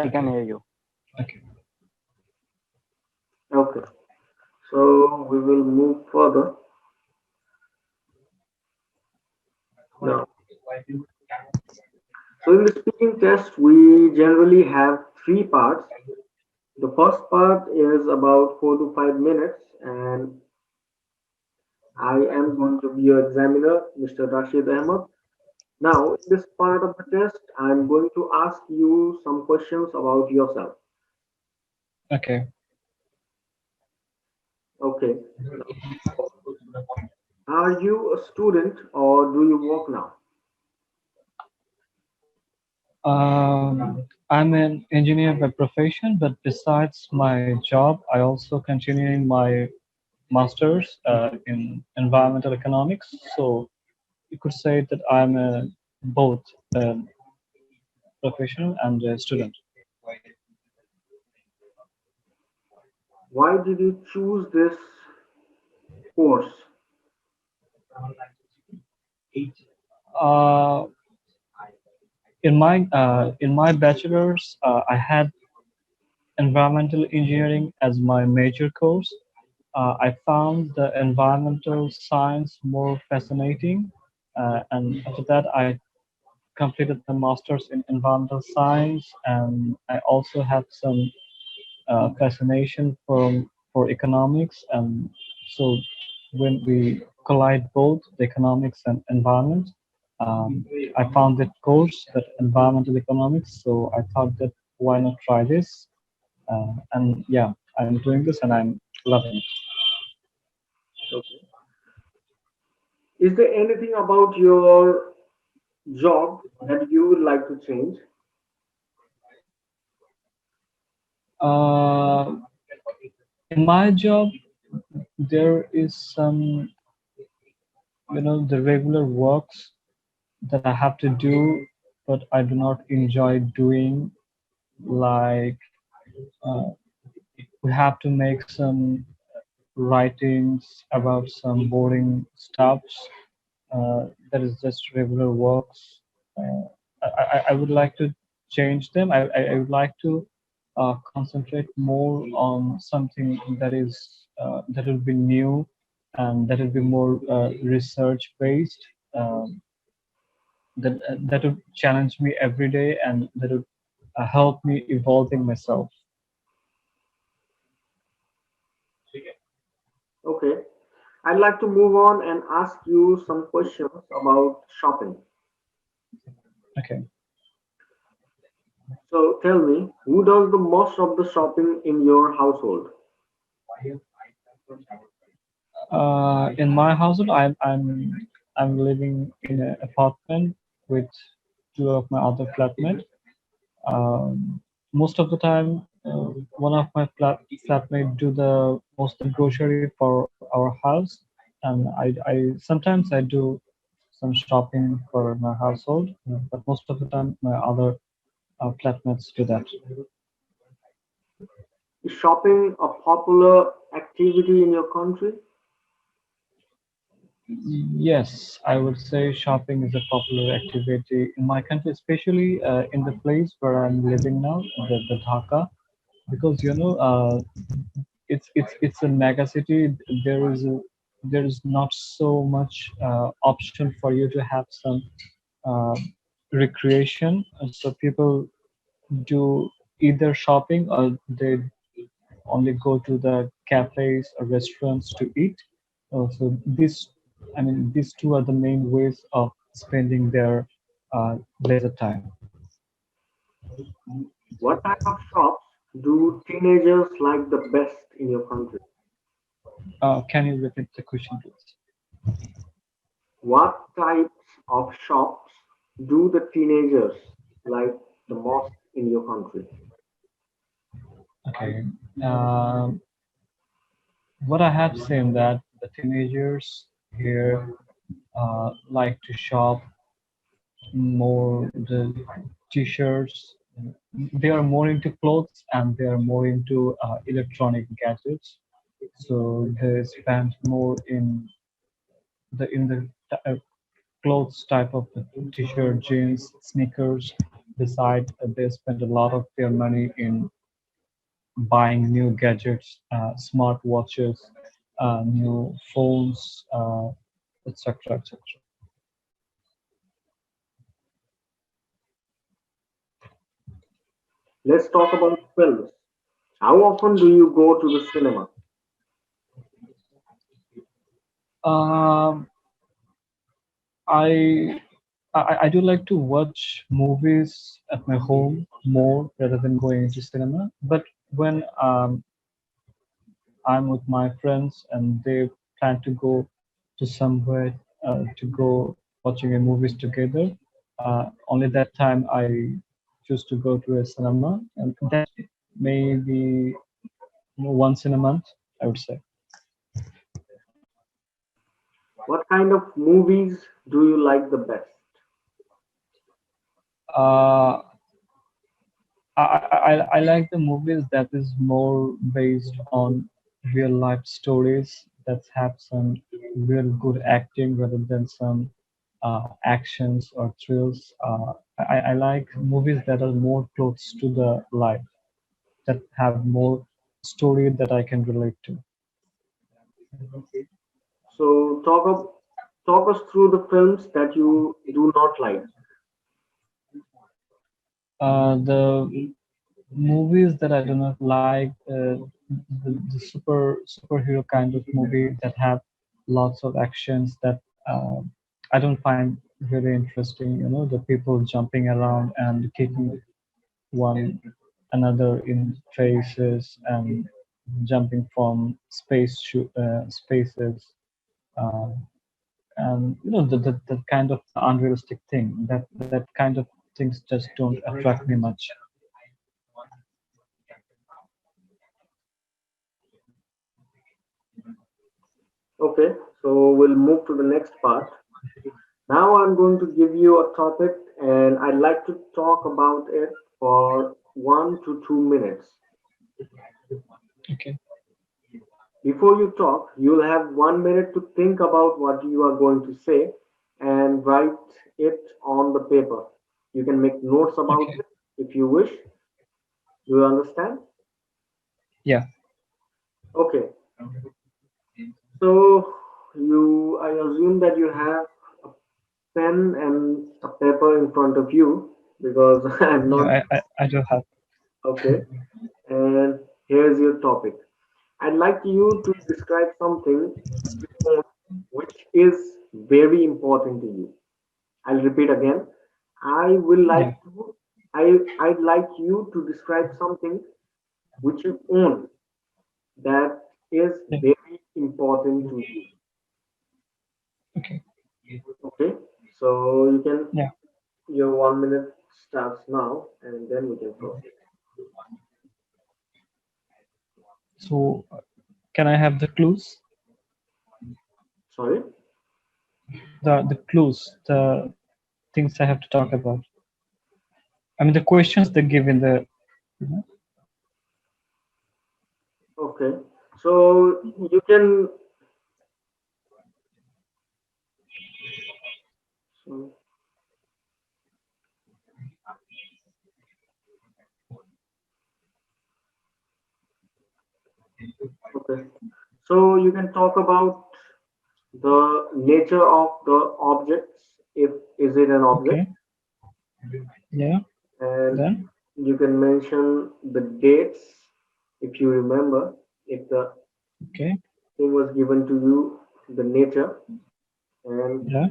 I can hear you. Okay. Okay, so we will move further now. So in the speaking test, we generally have three parts. The first part is about 4 to 5 minutes, and I am going to be your examiner, Mr. Rashid Ahmed. Now, in this part of the test, I'm going to ask you some questions about yourself. Okay. Okay. Are you a student or do you work now? I'm an engineer by profession, but besides my job, I also continuing my master's in environmental economics. So you could say that I'm a both a professional and a student. Why did you choose this course? Uh, in my bachelor's, I had environmental engineering as my major course. I found the environmental science more fascinating, and after that, I completed the master's in environmental science, and I also have some fascination for economics. And so, when we collide both the economics and environment, I found that course, that environmental economics. So I thought that why not try this? And yeah, I'm doing this and I'm loving it. Okay. Is there anything about your job that you would like to change? Uh, in my job, there is some, the regular works that I have to do, but I do not enjoy doing. Like uh, we have to make some writings about some boring stuffs. That is just regular works. Uh, I would like to change them. I would like to concentrate more on something that will be new and that will be more research based. Um, that would challenge me every day and that would help me evolving myself. Okay. I'd like to move on and ask you some questions about shopping. Okay. So tell me, who does the most of the shopping in your household? In my household, I'm living in an apartment with two of my other flatmates. Most of the time, one of my flatmates do the most of the grocery for our house, and I sometimes I do some shopping for my household, but most of the time my other flatmates do that. Is shopping a popular activity in your country? Yes, I would say shopping is a popular activity in my country, especially in the place where I'm living now, the Dhaka, because it's a mega city. There is not so much option for you to have some uh, recreation. So people do either shopping or they only go to the cafes or restaurants to eat. So these two are the main ways of spending their leisure time. What type of shops do teenagers like the best in your country? Can you repeat the question, please? What types of shops do the teenagers like the most in your country? Okay. Um, what I have seen that the teenagers here like to shop more the t-shirts. They are more into clothes and they are more into electronic gadgets. So they spend more in the clothes type of t-shirt, jeans, sneakers. Besides, they spend a lot of their money in buying new gadgets, smart watches, new phones, etc., etc. Let's talk about films. How often do you go to the cinema? Um, I, I do like to watch movies at my home more rather than going to cinema. But when I'm with my friends and they plan to go to somewhere to go watching a movies together, only that time I choose to go to a cinema, and that may be once in a month, I would say. What kind of movies do you like the best? Uh, I like the movies that is more based on real life stories that have some real good acting rather than some actions or thrills. I like movies that are more close to the life, that have more story that I can relate to. So talk us through the films that you do not like. The movies that I do not like, the superhero kind of movie that have lots of actions that uh, I don't find really interesting. You know, the people jumping around and kicking one another in faces and jumping from spaces. Uh, and you know the kind of unrealistic thing that kind of things just don't attract me much. Okay, so we'll move to the next part. Now I'm going to give you a topic and I'd like to talk about it for 1 to 2 minutes. Okay. Before you talk, you'll have 1 minute to think about what you are going to say and write it on the paper. You can make notes about Okay. it if you wish. Do you understand? Yeah. Okay, so I assume that you have a pen and a paper in front of you because I'm Yeah. not. I do have. Okay, and here's your topic. I'd like you to describe something you own which is very important to you. I'll repeat again. I will like Yeah. to I'd like you to describe something which you own that is Yeah. very important to you. Okay. Okay? So you can Yeah. your 1 minute starts now and then we can proceed. So can I have the clues? Sorry? The clues, the things I have to talk about. I mean the questions they give in the. You know? Okay. So you can so, okay. So you can talk about the nature of the objects, if is it an object, Okay. Yeah. and Then. you can mention the dates if you remember, if the Okay. thing was given to you, the nature, and Yeah.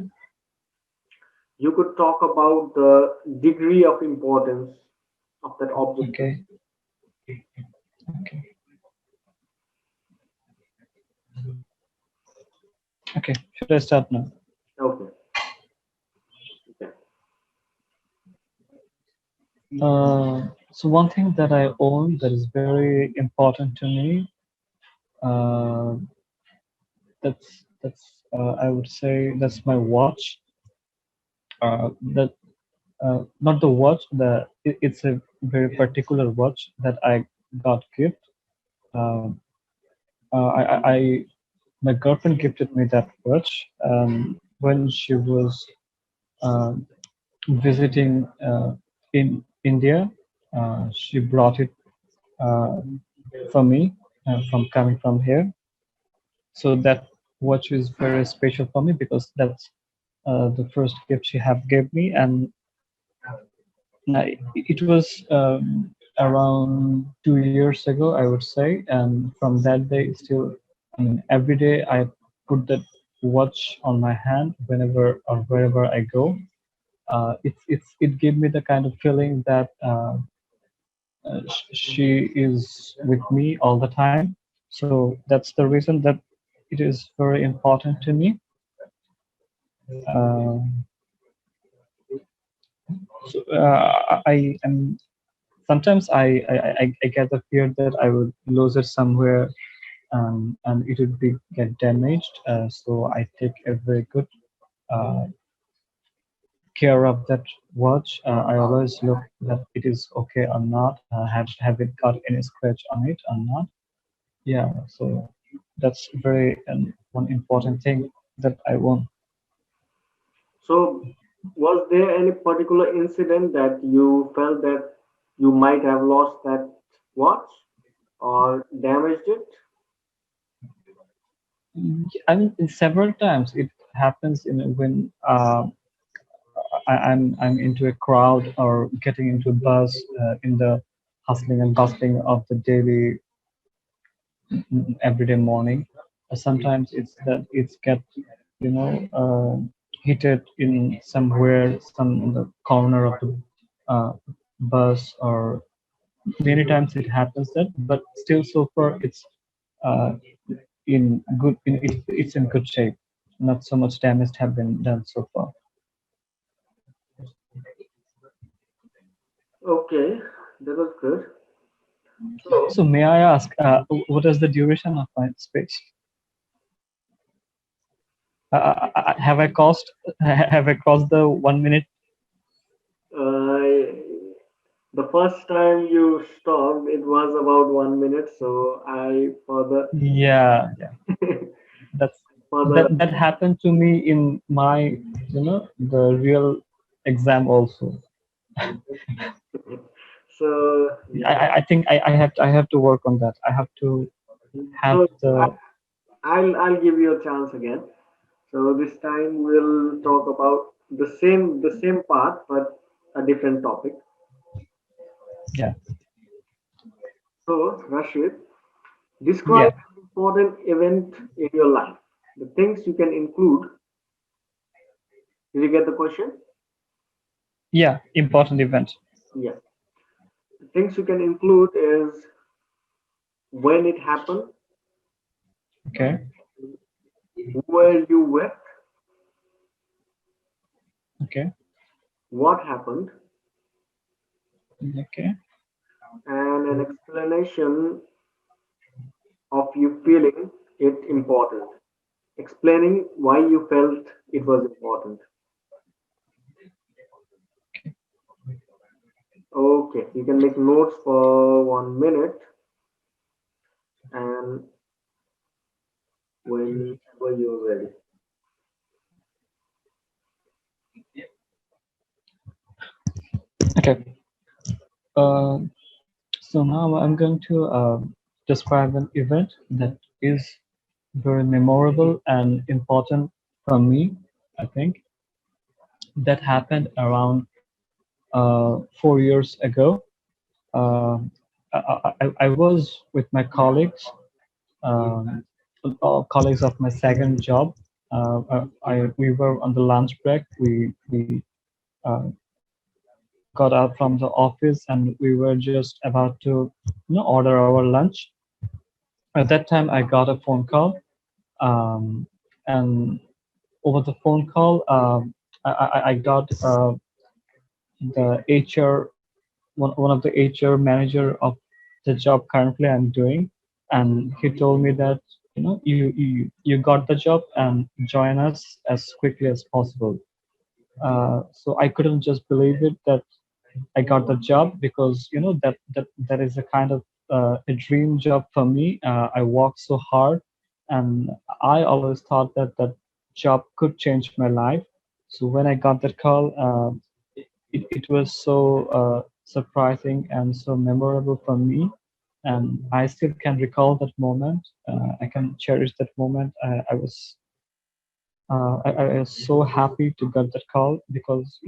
you could talk about the degree of importance of that object. Okay. Okay. Okay. Should I start now? Okay. Okay. So one thing that I own that is very important to me, uh, that's I would say that's my watch. That not the watch. It's a very particular watch that I got gift. Uh, I my girlfriend gifted me that watch when she was uh, visiting. in India. She brought it uh, for me from coming from here. So that watch is very special for me because that's the first gift she have gave me, and it was around 2 years ago, I would say, and from that day, still, I mean, every day I put that watch on my hand whenever or wherever I go. It gave me the kind of feeling that she is with me all the time. So that's the reason that it is very important to me. Uh, I am sometimes I get the fear that I would lose it somewhere, and it would be get damaged. So I take a very good uh, care of that watch. I always look that it is okay or not. Have it got any scratch on it or not? Yeah. So that's very one important thing that I want. So, was there any particular incident that you felt that you might have lost that watch or damaged it? I mean, several times it happens in when I'm into a crowd or getting into a bus in the hustling and bustling of the daily everyday morning. Sometimes it's that it's get you know heated in somewhere, some in the corner of the uh, bus, or many times it happens that, but still so far it's uh, it's in good shape. Not so much damage have been done so far. Okay, that was good. So, So may I ask, what is the duration of my speech? Have I crossed have I crossed the 1 minute? uh, the first time you stopped, it was about 1 minute. So, I for the Yeah, yeah. That's for the that happened to me in my the real exam also. so I think I have to work on that. I have to have so the I'll give you a chance again. So this time we'll talk about the same part but a different topic. yeah So Rashid, yeah describe an important event in your life. The things you can include. Did you get the question? yeah important event. Yeah. The things you can include is when it happened, Okay, where you were, okay, what happened, okay, and an explanation of you feeling it important. Explaining why you felt it was important. Okay, you can make notes for 1 minute and whenever you're ready. okay. Uh, so now I'm going to describe an event that is very memorable and important for me. I think that happened around 4 years ago. Uh, I was with my colleagues, um, colleagues of my second job. We were on the lunch break. We uh, got out from the office and we were just about to order our lunch. At that time, I got a phone call, um, and over the phone call, I got the HR one of the HR manager of the job currently I'm doing, and he told me that you got the job and join us as quickly as possible. So I couldn't just believe it that I got the job, because that is a kind of a dream job for me. I worked so hard, and I always thought that that job could change my life. So when I got that call, it was so surprising and so memorable for me, and I still can recall that moment. I can cherish that moment. I was so happy to get that call because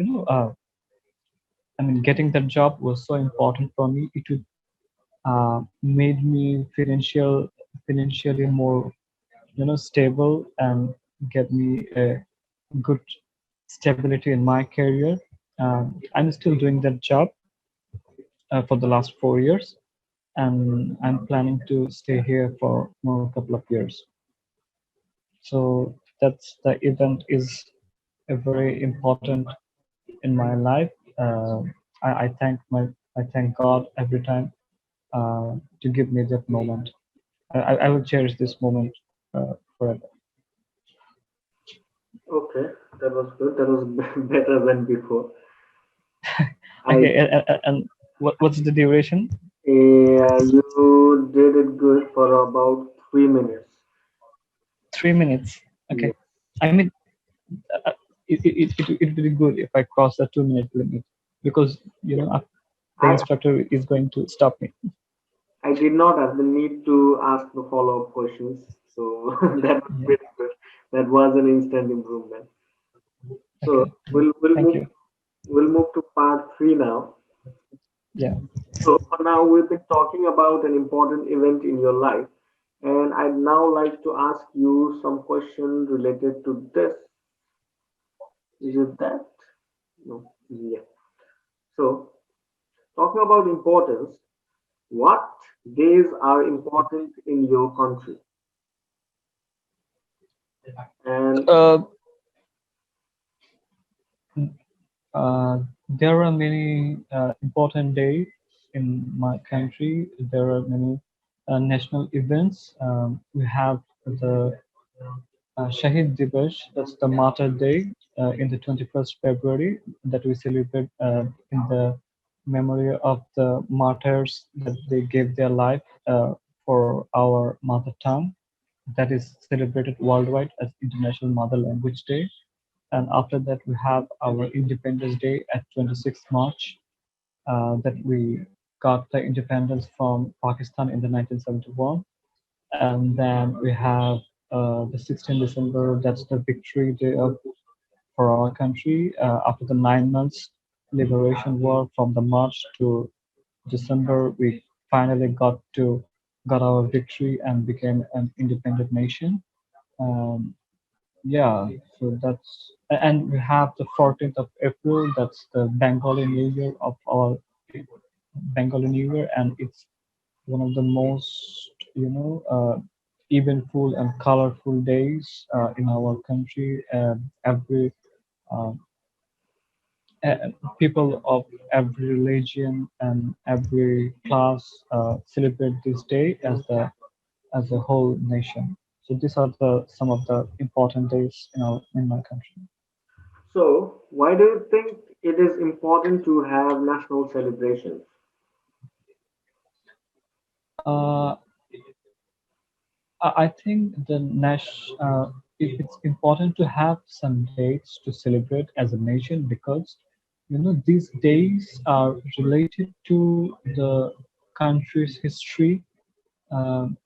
I mean, getting that job was so important for me. It would made me financially more stable and get me a good stability in my career. I'm still doing that job for the last 4 years, and I'm planning to stay here for more couple of years. So that's the event is a very important in my life. Uh, I thank God every time to give me that moment. I will cherish this moment forever. Okay, that was good. That was better than before. I Okay, and what's the duration? You did it good for about 3 minutes. 3 minutes. Okay. Yes. I mean, uh, it would be good if I cross the 2 minute limit because Yeah. the I instructor is going to stop me. I did not have the need to ask the follow-up questions, so that was Yeah. pretty good. That was an instant improvement. So Okay. Thank you. we'll move to part three now. Yeah. So for now, we've been talking about an important event in your life, and I'd now like to ask you some questions related to this. Is it that? No. Yeah. So talking about importance, what days are important in your country? And Uh, there are many important days in my country. There are many national events. We have the Shahid Divas, that's the Martyr Day in the 21st February that we celebrate in the memory of the martyrs that they gave their life for our mother tongue. That is celebrated worldwide as International Mother Language Day. And after that, we have our Independence Day at 26th March that we got the independence from Pakistan in the 1971. And then we have the 16th December, that's the victory day for our country after the 9 months liberation war from the March to December. We finally got our victory and became an independent nation. Um, yeah, so and we have the 14th of April. That's the Bengali New Year of our Bengali New Year, and it's one of the most eventful and colorful days in our country. Every uh, people of every religion and every class celebrate this day as a whole nation. So these are the some of the important days in my country. so, why do you think it is important to have national celebrations? Uh, I think it's important to have some dates to celebrate as a nation because these days are related to the country's history, um,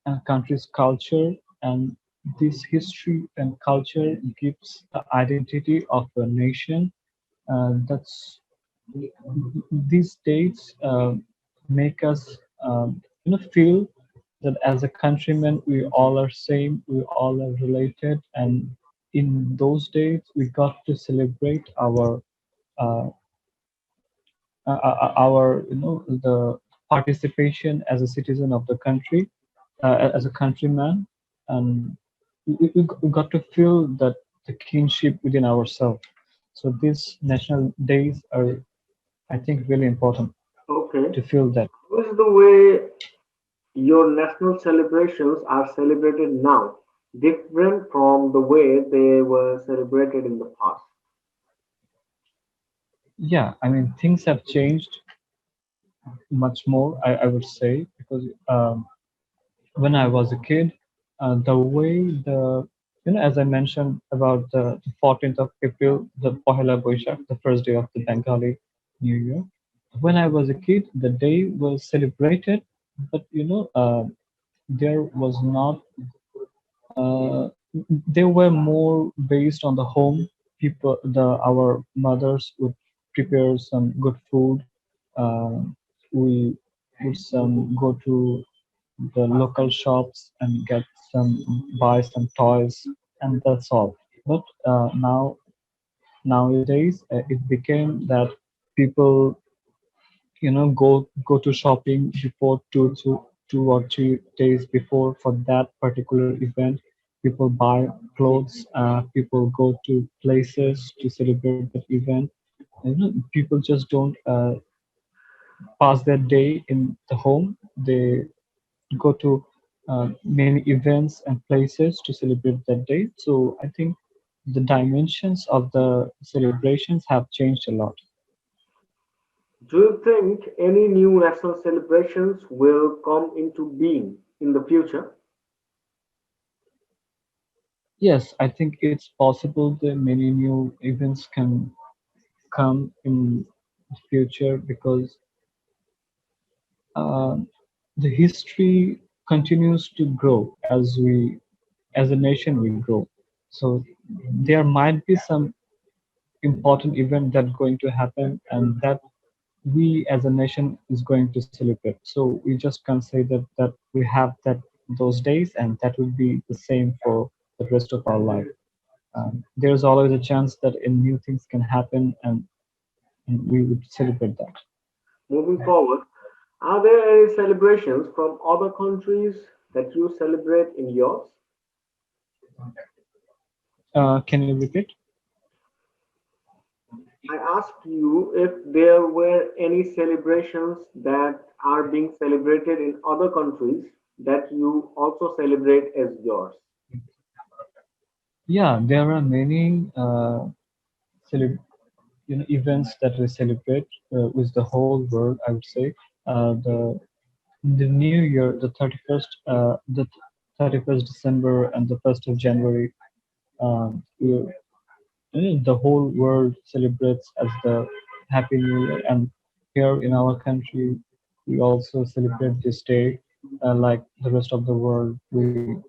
and country's culture, and this history and culture gives the identity of a nation. That's these dates make us feel that as a countrymen we all are same, we all are related, and in those days we got to celebrate uh, our the participation as a citizen of the country, as a countryman, and we got to feel that the kinship within ourselves. So these national days are, I think, really important Okay. to feel that. How is the way your national celebrations are celebrated now different from the way they were celebrated in the past? Yeah, I mean, things have changed much more, I would say, because when I was a kid, the way As I mentioned about the 14th of April, the Pohela Boishakh, the first day of the Bengali New Year. When I was a kid, the day was celebrated, but there was not. Uh, they were more based on the home. People, our mothers would prepare some good food. Uh, we would go to the local shops and get buy some toys, and that's all. But nowadays it became that people go to shopping before 2 or 3 days before for that particular event. People buy clothes, people go to places to celebrate that event. People just don't pass their day in the home. They go to many events and places to celebrate that day. So I think the dimensions of the celebrations have changed a lot. Do you think any new national celebrations will come into being in the future? Yes, I think it's possible that many new events can come in the future because uh, the history continues to grow as a nation, we grow. So there might be some important event that's going to happen, and that we as a nation is going to celebrate. So we just can't say that we have that those days and that will be the same for the rest of our life. There's always a chance that new things can happen, and we would celebrate that. Moving forward, are there any celebrations from other countries that you celebrate in yours? Can you repeat? I asked you if there were any celebrations that are being celebrated in other countries that you also celebrate as yours. Yeah, there are many celeb- events that we celebrate with the whole world. I would say the New Year, the 31st December and the 1st of January. The whole world celebrates as the Happy New Year, and here in our country, we also celebrate this day like the rest of the world. You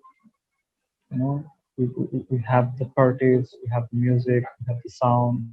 know, we have the parties, we have the music, we have the sound,